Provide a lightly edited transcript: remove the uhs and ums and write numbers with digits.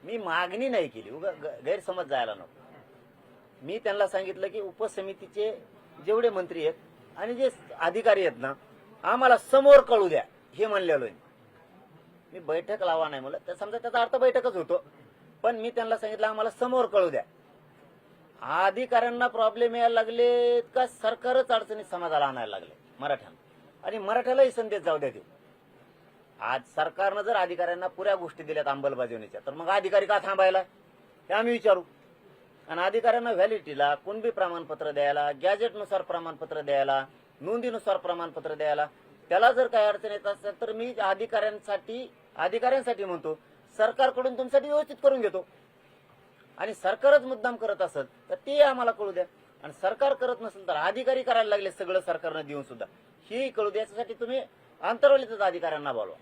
मी मागणी नाही केली, गैरसमज जायला नको. मी त्यांना सांगितलं की उपसमितीचे जेवढे मंत्री आहेत आणि जे अधिकारी आहेत ना, आम्हाला समोर कळू द्या हे म्हणलेलो आहे. मी बैठक लावा नाही म्हणलं, तर समजा त्याचा अर्थ बैठकच होतो, पण मी त्यांना सांगितलं आम्हाला समोर कळू द्या. अधिकाऱ्यांना प्रॉब्लेम यायला लागले का सरकारच अडचणीत समाजाला आणायला लागले मराठ्यांना, आणि मराठ्यालाही संदेश जाऊ द्या. आज सरकारनं जर अधिकाऱ्यांना पुऱ्या गोष्टी दिल्यात अंमलबजावणीच्या, तर मग अधिकारी का थांबायला हे आम्ही विचारू. आणि अधिकाऱ्यांना व्हॅलिडिटीला कुणबी प्रमाणपत्र द्यायला, गॅजेटनुसार प्रमाणपत्र द्यायला, नोंदीनुसार प्रमाणपत्र द्यायला, त्याला जर काही अडचण येत असेल तर मी अधिकाऱ्यांसाठी म्हणतो सरकारकडून तुमच्यासाठी व्यवस्थित करून घेतो. आणि सरकारच मुद्दाम करत असेल तर ते आम्हाला कळू द्या. आणि सरकार करत नसेल तर अधिकारी करायला लागले सगळं सरकारनं देऊन सुद्धा, हे कळू द्या. याच्यासाठी तुम्ही अंतर्वलितच अधिकाऱ्यांना बोलवा.